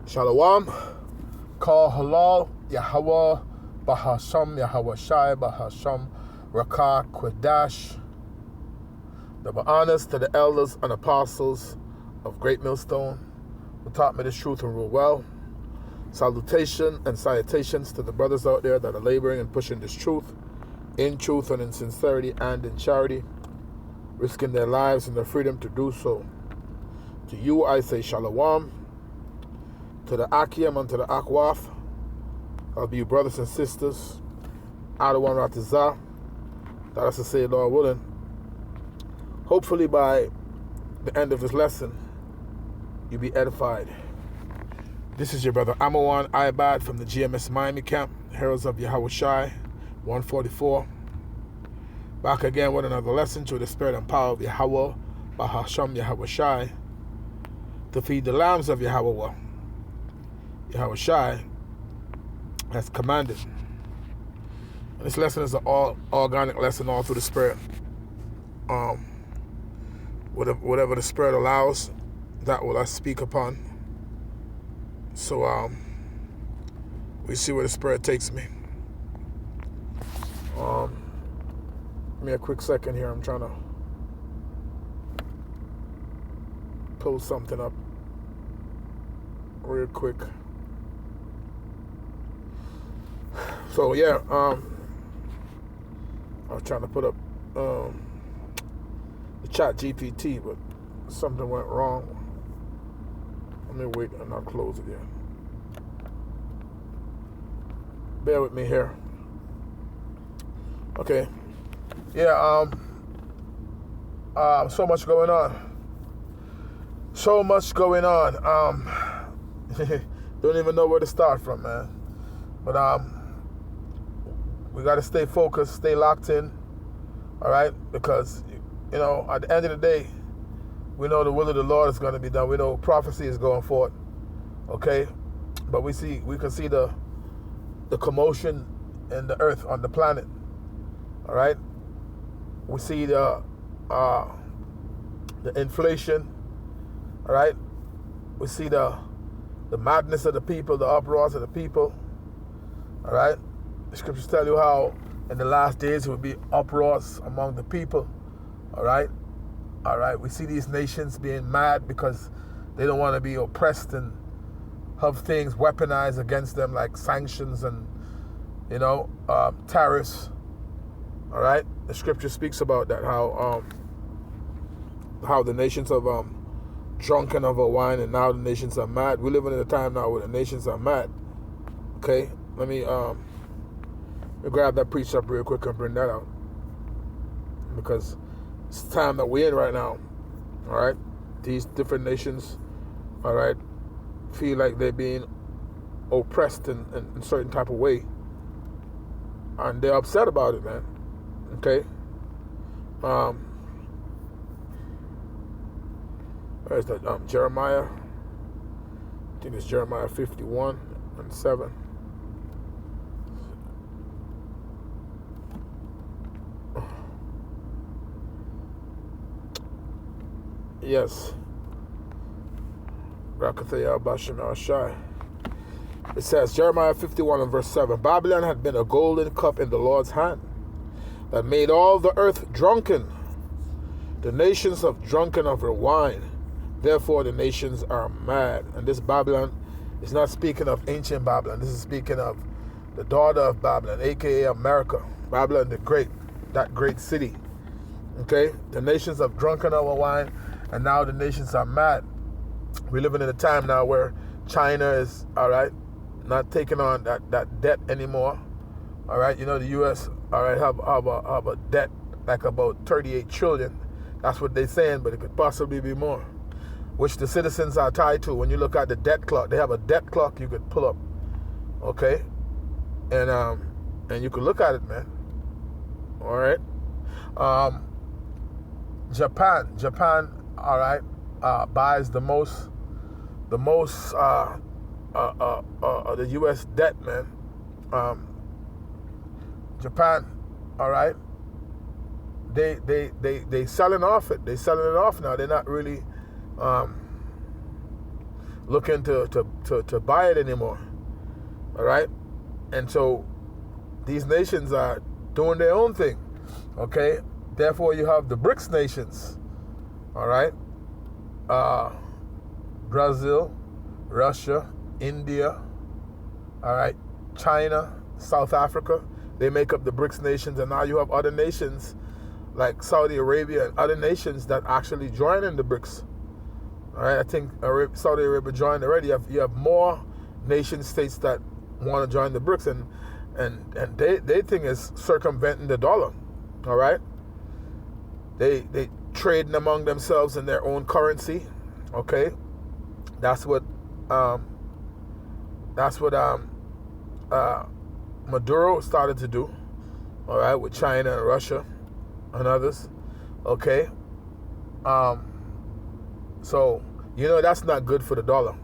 Shalom, Kal Halal, Yahweh, Bahasham, Yahweh Shai, Bahasham, Rakah, Quadash. Double honors to the elders and apostles of Great Millstone who taught me this truth and rule well. Salutation and salutations to the brothers out there that are laboring and pushing this truth in truth and in sincerity and in charity, risking their lives and their freedom to do so. To you I say Shalom. To the Akim and to the Akwaf, I'll be you brothers and sisters. Adawan Ratazah, that is to say, Lord willing. Hopefully by the end of this lesson, you'll be edified. This is your brother Amawan Ibad from the GMS Miami camp, Heralds of Yahweh Shai, 144. Back again with another lesson through the spirit and power of Yahweh, Bahasham Yahweh Shai, to feed the lambs of Yahweh. Yahweh Shai has commanded. And this lesson is an all organic lesson all through the Spirit. Whatever the Spirit allows, that will I speak upon. So we see where the Spirit takes me. Give me a quick second here. I'm trying to pull something up real quick. So yeah, I was trying to put up the chat GPT, but something went wrong. Let me wait and I'll close it again. Bear with me here. Okay. Yeah, so much going on. So much going on. Don't even know where to start from, man. But we got to stay focused, stay locked in, all right? Because, you know, at the end of the day, we know the will of the Lord is going to be done. We know prophecy is going forth, okay? But we can see the commotion in the earth, on the planet, all right? We see the inflation, all right? We see the madness of the people, the uproars of the people, all right? The scriptures tell you how in the last days there will be uproars among the people. All right? All right. We see these nations being mad because they don't want to be oppressed and have things weaponized against them like sanctions and, you know, tariffs. All right? The scripture speaks about that, how the nations have drunken of a wine and now the nations are mad. We're living in a time now where the nations are mad. Okay? Let me grab that precept real quick and bring that out, because it's the time that we're in right now. All right, these different nations, all right, feel like they're being oppressed in a certain type of way, and they're upset about it, man. Okay, where's that? Jeremiah. I think it's Jeremiah 51:7. Yes. It says, Jeremiah 51:7, Babylon had been a golden cup in the Lord's hand that made all the earth drunken. The nations have drunken of her wine. Therefore the nations are mad. And this Babylon is not speaking of ancient Babylon. This is speaking of the daughter of Babylon, a.k.a. America. Babylon the Great, that great city. Okay? The nations have drunken of her wine. And now the nations are mad. We're living in a time now where China is, all right, not taking on that debt anymore. All right, you know, the U.S., all right, have a debt like about 38 trillion. That's what they're saying, but it could possibly be more, which the citizens are tied to. When you look at the debt clock, they have a debt clock you could pull up, okay? And you could look at it, man. All right? Japan, all right, buys the most the U.S. debt, man. Japan, all right, they selling off it. They selling it off now. They're not really looking to buy it anymore. All right? And so these nations are doing their own thing. Okay? Therefore, you have the BRICS nations. All right? Brazil, Russia, India, all right, China, South Africa. They make up the BRICS nations, and now you have other nations like Saudi Arabia and other nations that actually join in the BRICS. All right, I think Saudi Arabia joined already. You have more nation states that want to join the BRICS, and they think is circumventing the dollar. All right, they trading among themselves in their own currency. Okay, that's what Maduro started to do. All right, with China and Russia and others. Okay, so that's not good for the dollar.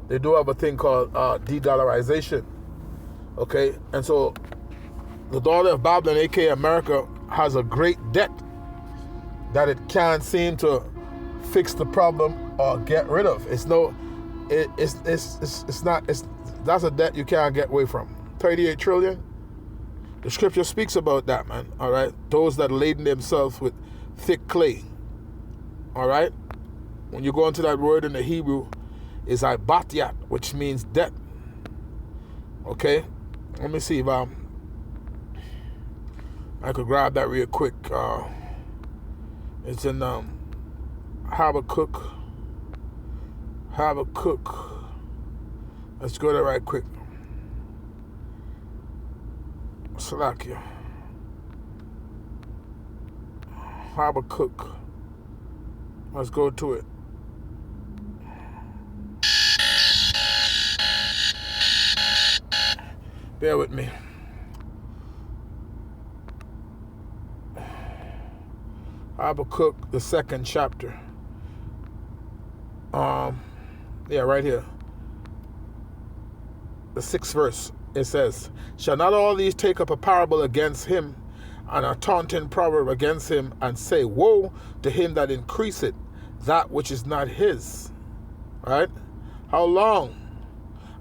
They do have a thing called de-dollarization. Okay, and so the daughter of Babylon, aka America, has a great debt that it can't seem to fix the problem or get rid of. That's a debt you can't get away from. 38 trillion. The scripture speaks about that, man. All right, those that laden themselves with thick clay. All right, when you go into that word in the Hebrew, is ibatyat, which means debt. Okay, let me see if I could grab that real quick. It's in Habakkuk. Let's go there right quick. Salakia. Habakkuk. Let's go to it. Bear with me. Habakkuk, the 2nd chapter. Right here. The 6th verse. It says, "Shall not all these take up a parable against him, and a taunting proverb against him, and say, Woe to him that increaseth that which is not his." Right? How long?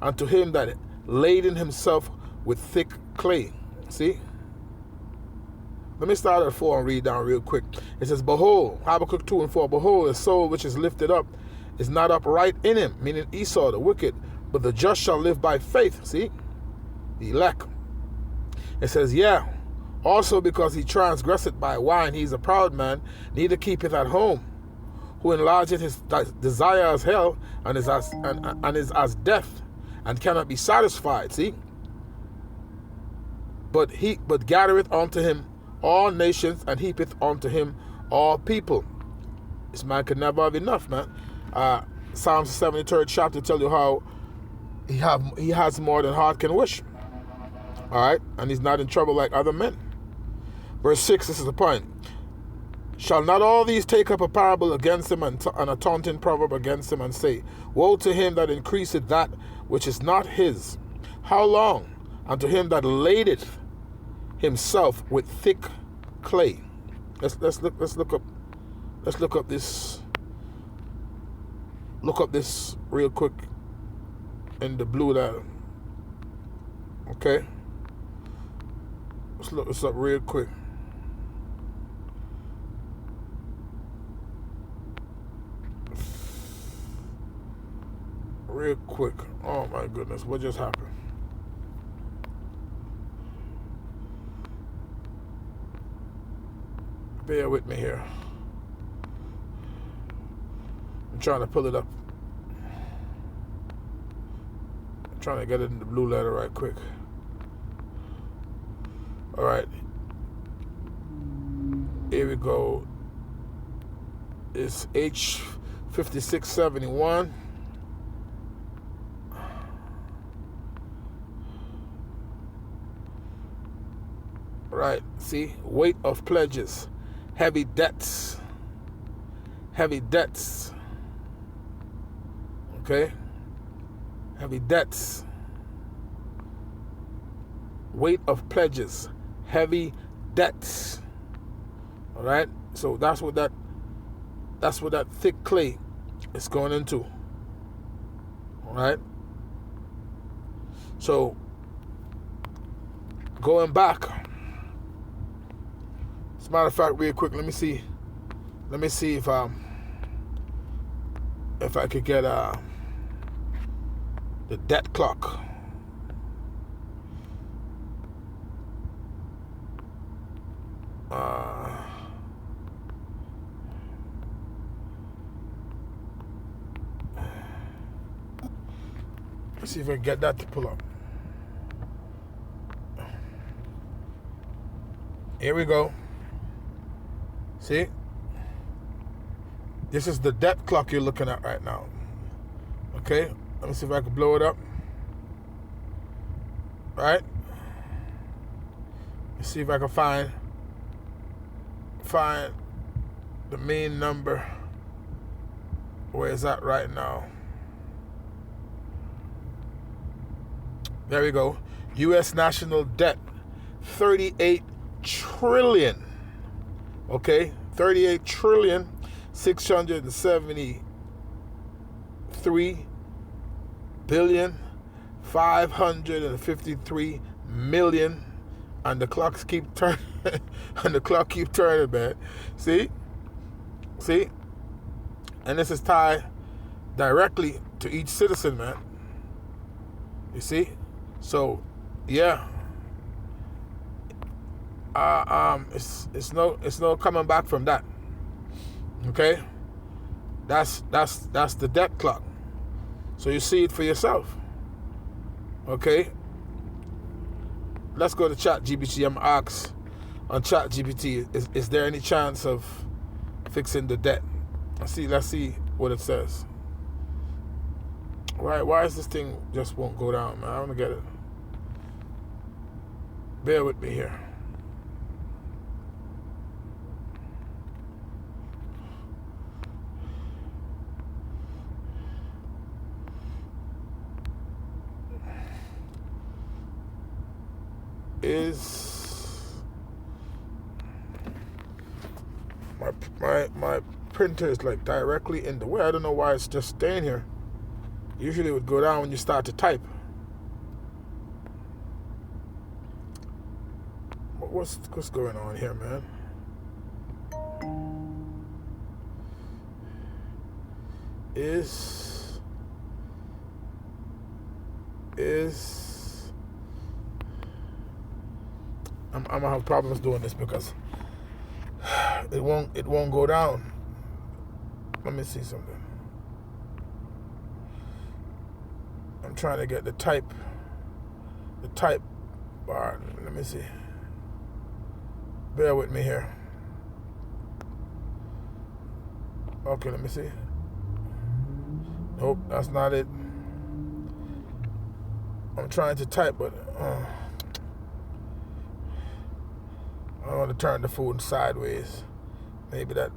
Unto him that laden himself with thick clay. See? Let me start at 4 and read down real quick. It says, "Behold," Habakkuk 2 and 4, "Behold, a soul which is lifted up is not upright in him," meaning Esau, the wicked, "but the just shall live by faith." See? The elect. It says, "Yeah, also because he transgresseth by wine, he is a proud man, neither keepeth at home, who enlargeth his desire as hell, and is as death, and cannot be satisfied." See? But gathereth unto him all nations, and heapeth unto him all people. This man could never have enough, man. Psalms 73rd chapter tell you how he has more than heart can wish. All right, and he's not in trouble like other men. Verse 6, this is the point. "Shall not all these take up a parable against him, and a taunting proverb against him, and say, Woe to him that increaseth that which is not his? How long? Unto him that ladeth himself with thick clay." Let's look up this real quick in the blue letter. Okay, let's look this up real quick. Oh my goodness, what just happened? Bear with me here. I'm trying to pull it up. I'm trying to get it in the blue letter right quick. All right. Here we go. It's H5671. Right. See? Weight of pledges. Heavy debts. Okay? Heavy debts. Weight of pledges. Heavy debts. All right? So that's what that thick clay is going into. right? So going back, as a matter of fact, real quick, let me see if I could get the debt clock. Let's see if I can get that to pull up. Here we go. See? This is the debt clock you're looking at right now. Okay? Let me see if I can blow it up. Right? Let's see if I can find the main number. Where is that right now? There we go. U.S. national debt, 38 trillion. Okay? 38 trillion, 673 billion, 553 million. And the clocks keep turning. And the clock keep turning, man. See? And this is tied directly to each citizen, man. You see? So, yeah. It's no coming back from that. Okay? That's the debt clock. So you see it for yourself. Okay? Let's go to ChatGPT. I'm asked on ChatGPT, is there any chance of fixing the debt? Let's see what it says. Why is this thing just won't go down, man? I don't get it. Bear with me here. My printer is like directly in the way. I don't know why it's just staying here. Usually it would go down when you start to type. What's going on here, man? I'm gonna have problems doing this because it won't go down. Let me see something. I'm trying to get the type bar. Let me see. Bear with me here. Okay, let me see. Nope, that's not it. I'm trying to type, but I want to turn the phone sideways. Maybe that.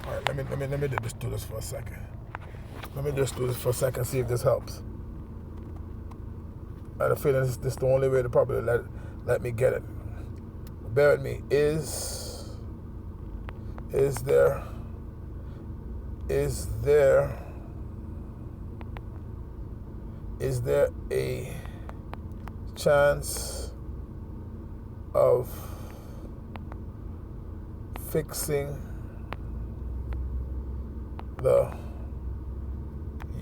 All right, let me just do this for a second. Let me just do this for a second, see if this helps. I have a feeling this is the only way to probably let me get it. Bear with me. Is there a chance of fixing the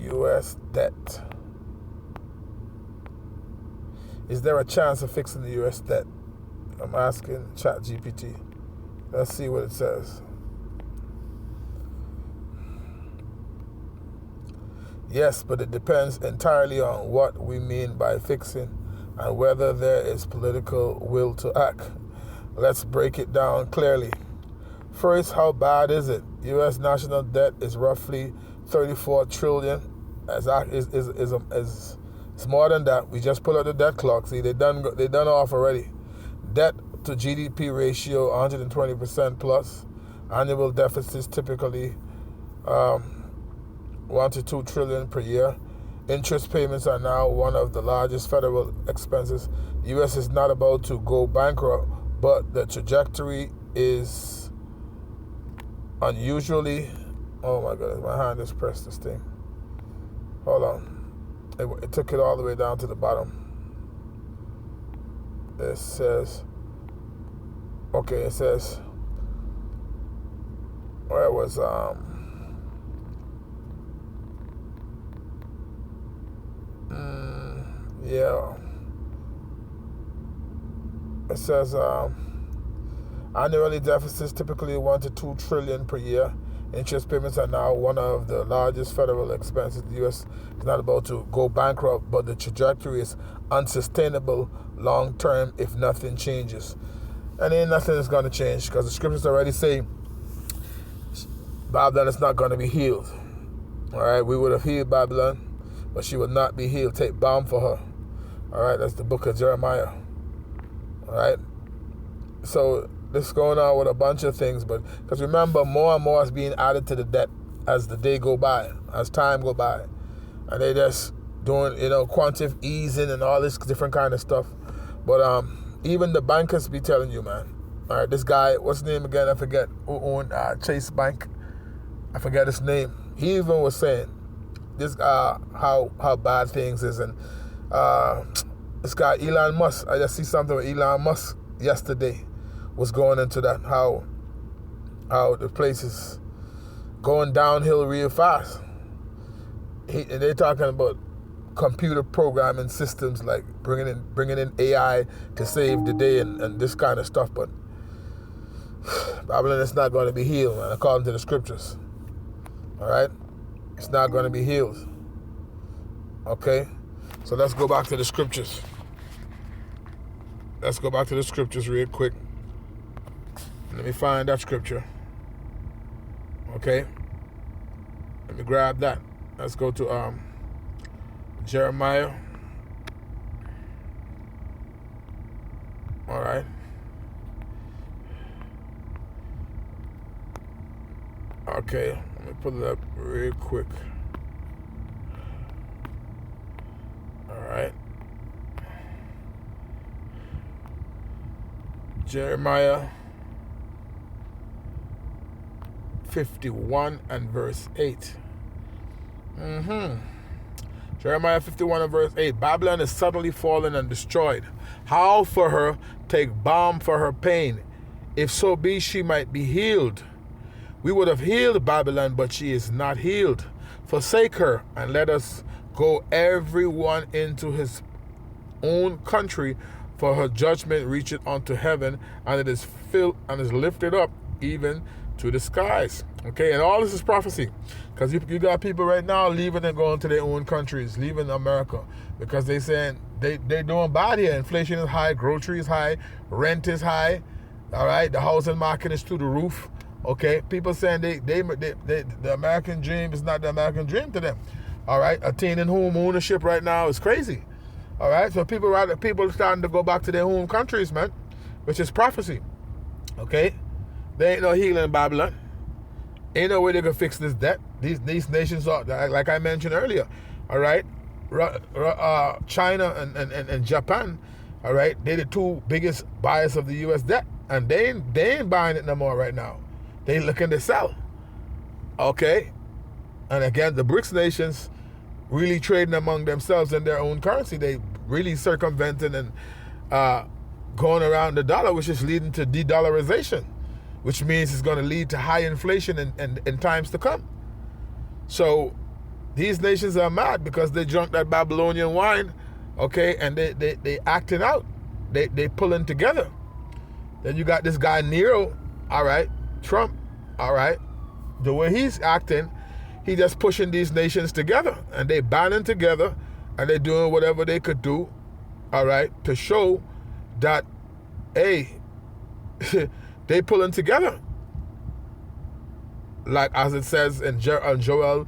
U.S. debt? Is there a chance of fixing the U.S. debt? I'm asking ChatGPT. Let's see what it says. Yes, but it depends entirely on what we mean by fixing and whether there is political will to act. Let's break it down clearly. First, how bad is it? U.S. national debt is roughly 34 trillion. It's more than that. We just pull out the debt clock. See, they done off already. Debt to GDP ratio 120% plus. Annual deficits typically 1 to 2 trillion per year. Interest payments are now one of the largest federal expenses. The U.S. is not about to go bankrupt, but the trajectory is unusually. Oh my goodness, my hand just pressed this thing. Hold on. It took it all the way down to the bottom. It says, okay, it says, where it was, yeah. It says, annually deficits typically 1 to 2 trillion per year. Interest payments are now one of the largest federal expenses. The U.S. is not about to go bankrupt, but the trajectory is unsustainable long term if nothing changes. And ain't nothing is going to change, because the scriptures already say Babylon is not going to be healed. All right, we would have healed Babylon, but she would not be healed. Take balm for her. All right, that's the book of Jeremiah. All right, so this is going on with a bunch of things, but because remember, more and more is being added to the debt as the day go by, as time go by, and they just doing quantitative easing and all this different kind of stuff. But even the bankers be telling you, man. All right, this guy, what's his name again? I forget. Who owned Chase Bank? I forget his name. He even was saying this how bad things is, and this guy Elon Musk. I just see something with Elon Musk yesterday. Was going into that, how the place is going downhill real fast. And they're talking about computer programming systems, like bringing in AI to save the day and this kind of stuff. But Babylon is not going to be healed, man, according to the scriptures. All right, it's not going to be healed. Okay, so let's go back to the scriptures. Let's go back to the scriptures real quick. Let me find that scripture. Okay. Let me grab that. Let's go to Jeremiah. All right. Okay. Let me pull it up real quick. All right. Jeremiah 51 and verse 8. Jeremiah 51 and verse 8. Babylon is suddenly fallen and destroyed. Howl for her, take balm for her pain. If so be she might be healed. We would have healed Babylon, but she is not healed. Forsake her, and let us go everyone into his own country, for her judgment reacheth unto heaven, and it is filled and is lifted up even to the skies. Okay, and all this is prophecy, because you got people right now leaving and going to their own countries, leaving America, because they saying they doing bad here. Inflation is high, grocery is high, rent is high. All right, the housing market is through the roof. Okay, people saying the American dream is not the American dream to them. All right, attaining home ownership right now is crazy. All right, so people are starting to go back to their home countries, man, which is prophecy. Okay, there ain't no healing in Babylon. Ain't no way they can fix this debt. These nations are, like I mentioned earlier. All right, China and Japan. All right, they're the two biggest buyers of the U.S. debt, and they ain't buying it no more right now. They looking to sell. Okay, and again, the BRICS nations really trading among themselves in their own currency. They really circumventing and going around the dollar, which is leading to de-dollarization, which means it's going to lead to high inflation in times to come. So these nations are mad because they drunk that Babylonian wine, okay, and they acting out. They pulling together. Then you got this guy Nero, all right, Trump, all right. The way he's acting, he just pushing these nations together, and they banding together, and they doing whatever they could do, all right, to show that, hey, they pulling together. Like as it says in Joel,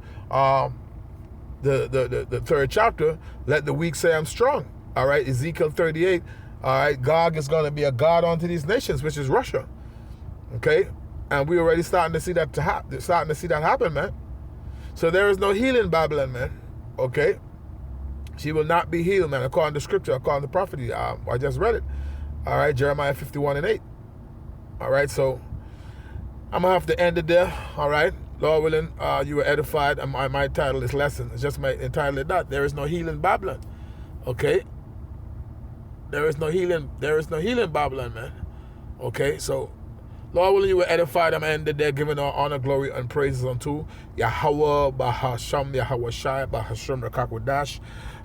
the third chapter, let the weak say I'm strong. All right, Ezekiel 38. All right, Gog is going to be a god unto these nations, which is Russia. Okay, and we already starting to see that happen, man. So there is no healing in Babylon, man. Okay, she will not be healed, man, according to scripture, according to prophecy. I just read it. All right, Jeremiah 51 and 8. All right, so I'm gonna have to end it there. All right, Lord willing, you were edified, and I might title this lesson. It's just entitle it that. There is no healing Babylon. Okay? There is no healing Babylon, man. Okay, so Lord willing, you were edified. I'm ended there, giving all honor, glory, and praises unto Yahweh, Bahasham, Yahweh Shai, Bahasham, Rakakwadash.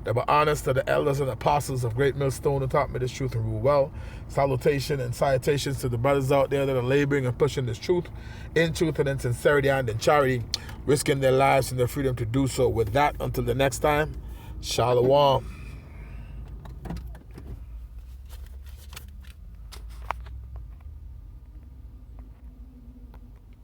That were honest to the elders and apostles of Great Millstone who taught me this truth and rule well. Salutation and salutations to the brothers out there that are laboring and pushing this truth in truth and in sincerity and in charity, risking their lives and their freedom to do so. With that, until the next time, Shalom.